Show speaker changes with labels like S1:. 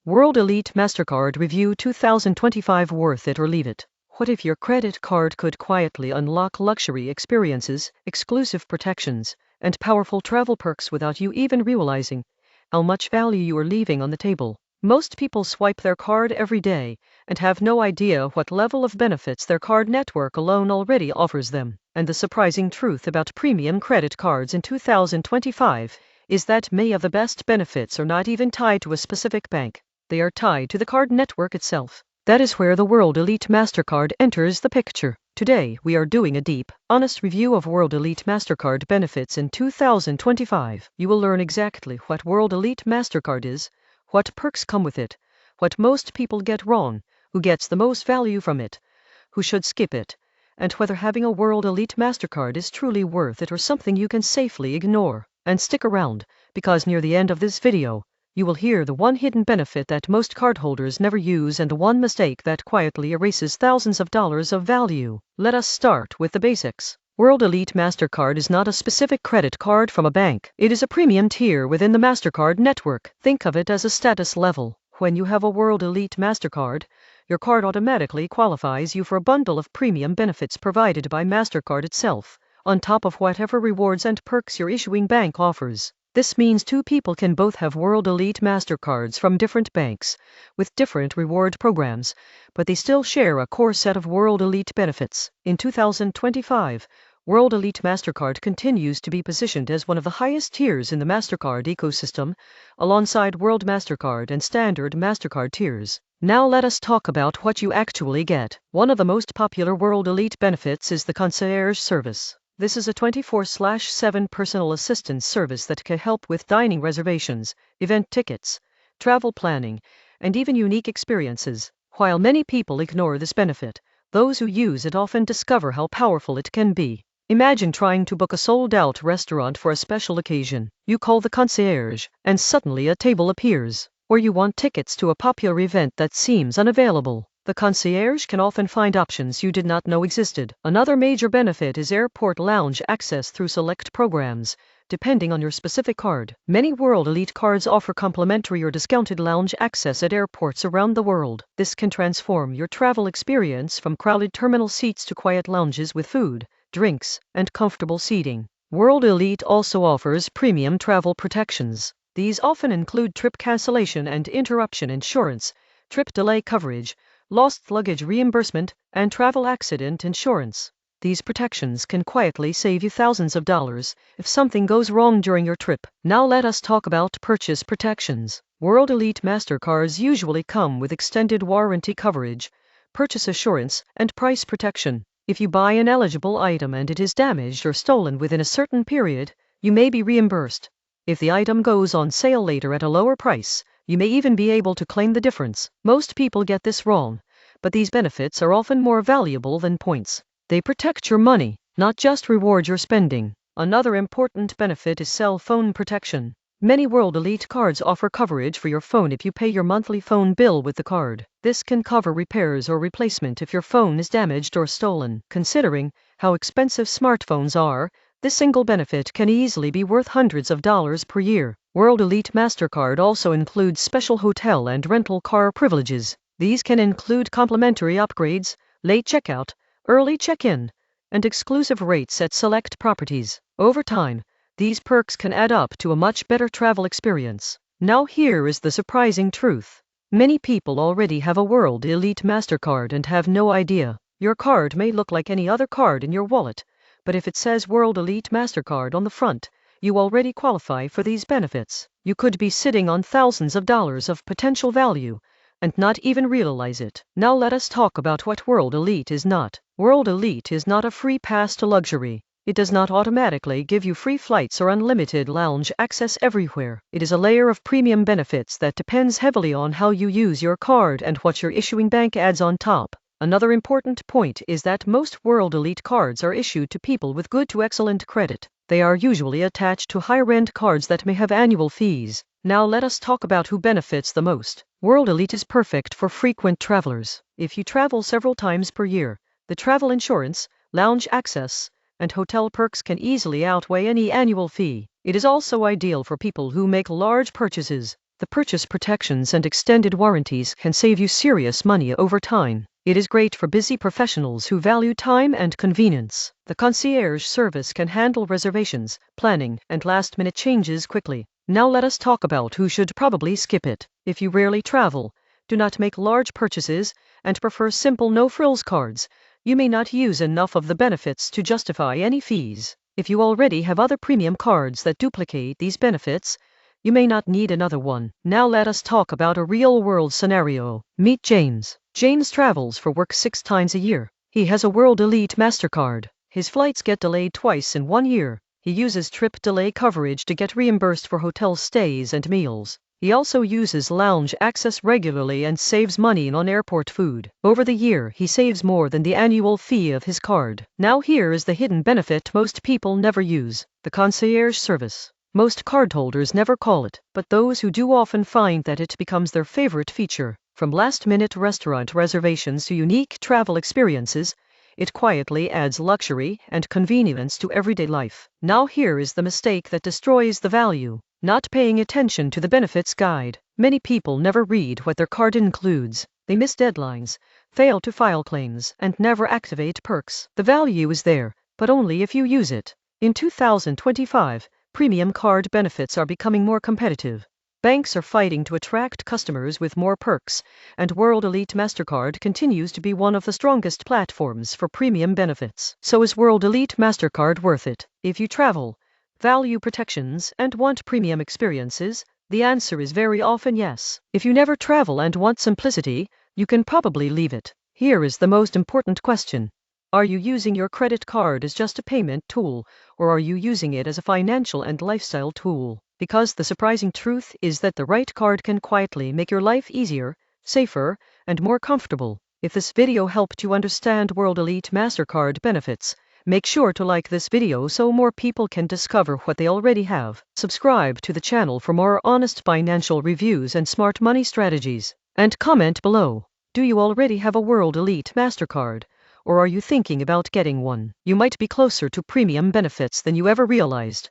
S1: World Elite MasterCard Review 2025. Worth it or leave it? What if your credit card could quietly unlock luxury experiences, exclusive protections, and powerful travel perks without you even realizing how much value you are leaving on the table? Most people swipe their card every day and have no idea what level of benefits their card network alone already offers them. And the surprising truth about premium credit cards in 2025 is that many of the best benefits are not even tied to a specific bank. They are tied to the card network itself. That is where the World Elite MasterCard enters the picture. Today, we are doing a deep, honest review of World Elite MasterCard benefits in 2025. You will learn exactly what World Elite MasterCard is, what perks come with it, what most people get wrong, who gets the most value from it, who should skip it, and whether having a World Elite MasterCard is truly worth it or something you can safely ignore. And stick around, because near the end of this video, you will hear the one hidden benefit that most cardholders never use and the one mistake that quietly erases thousands of dollars of value. Let us start with the basics. World Elite MasterCard is not a specific credit card from a bank. It is a premium tier within the MasterCard network. Think of it as a status level. When you have a World Elite MasterCard, your card automatically qualifies you for a bundle of premium benefits provided by MasterCard itself, on top of whatever rewards and perks your issuing bank offers. This means two people can both have World Elite MasterCards from different banks, with different reward programs, but they still share a core set of World Elite benefits. In 2025, World Elite MasterCard continues to be positioned as one of the highest tiers in the MasterCard ecosystem, alongside World MasterCard and Standard MasterCard tiers. Now let us talk about what you actually get. One of the most popular World Elite benefits is the concierge service. This is a 24/7 personal assistance service that can help with dining reservations, event tickets, travel planning, and even unique experiences. While many people ignore this benefit, those who use it often discover how powerful it can be. Imagine trying to book a sold-out restaurant for a special occasion. You call the concierge, and suddenly a table appears. Or you want tickets to a popular event that seems unavailable. The concierge can often find options you did not know existed. Another major benefit is airport lounge access through select programs, depending on your specific card. Many World Elite cards offer complimentary or discounted lounge access at airports around the world. This can transform your travel experience from crowded terminal seats to quiet lounges with food, drinks, and comfortable seating. World Elite also offers premium travel protections. These often include trip cancellation and interruption insurance, trip delay coverage, lost luggage reimbursement, and travel accident insurance. These protections can quietly save you thousands of dollars if something goes wrong during your trip. Now let us talk about purchase protections. World Elite MasterCards usually come with extended warranty coverage, purchase assurance, and price protection. If you buy an eligible item and it is damaged or stolen within a certain period, you may be reimbursed. If the item goes on sale later at a lower price, you may even be able to claim the difference. Most people get this wrong, but these benefits are often more valuable than points. They protect your money, not just reward your spending. Another important benefit is cell phone protection. Many World Elite cards offer coverage for your phone if you pay your monthly phone bill with the card. This can cover repairs or replacement if your phone is damaged or stolen. Considering how expensive smartphones are, this single benefit can easily be worth hundreds of dollars per year. World Elite MasterCard also includes special hotel and rental car privileges. These can include complimentary upgrades, late checkout, early check-in, and exclusive rates at select properties. Over time, these perks can add up to a much better travel experience. Now here is the surprising truth. Many people already have a World Elite MasterCard and have no idea. Your card may look like any other card in your wallet, but if it says World Elite MasterCard on the front, you already qualify for these benefits. You could be sitting on thousands of dollars of potential value and not even realize it. Now let us talk about what World Elite is not. World Elite is not a free pass to luxury. It does not automatically give you free flights or unlimited lounge access everywhere. It is a layer of premium benefits that depends heavily on how you use your card and what your issuing bank adds on top. Another important point is that most World Elite cards are issued to people with good to excellent credit. They are usually attached to higher-end cards that may have annual fees. Now let us talk about who benefits the most. World Elite is perfect for frequent travelers. If you travel several times per year, the travel insurance, lounge access, and hotel perks can easily outweigh any annual fee. It is also ideal for people who make large purchases, The purchase protections and extended warranties can save you serious money over time. It is great for busy professionals who value time and convenience. The concierge service can handle reservations, planning, and last-minute changes quickly. Now let us talk about who should probably skip it. If you rarely travel, do not make large purchases, and prefer simple no-frills cards, you may not use enough of the benefits to justify any fees. If you already have other premium cards that duplicate these benefits, you may not need another one. Now let us talk about a real-world scenario. Meet James. James travels for work 6 times a year. He has a World Elite MasterCard. His flights get delayed twice in 1 year. He uses trip delay coverage to get reimbursed for hotel stays and meals. He also uses lounge access regularly and saves money on airport food. Over the year, he saves more than the annual fee of his card. Now here is the hidden benefit most people never use: the concierge service. Most cardholders never call it, but those who do often find that it becomes their favorite feature. From last-minute restaurant reservations to unique travel experiences, it quietly adds luxury and convenience to everyday life. Now here is the mistake that destroys the value: not paying attention to the benefits guide. Many people never read what their card includes. They miss deadlines, fail to file claims, and never activate perks. The value is there, but only if you use it. In 2025, premium card benefits are becoming more competitive. Banks are fighting to attract customers with more perks, and World Elite MasterCard continues to be one of the strongest platforms for premium benefits. So is World Elite MasterCard worth it? If you travel, value protections, and want premium experiences, the answer is very often yes. If you never travel and want simplicity, you can probably leave it. Here is the most important question: are you using your credit card as just a payment tool, or are you using it as a financial and lifestyle tool? Because the surprising truth is that the right card can quietly make your life easier, safer, and more comfortable. If this video helped you understand World Elite MasterCard benefits, make sure to like this video so more people can discover what they already have. Subscribe to the channel for more honest financial reviews and smart money strategies. And comment below: do you already have a World Elite MasterCard, or are you thinking about getting one? You might be closer to premium benefits than you ever realized.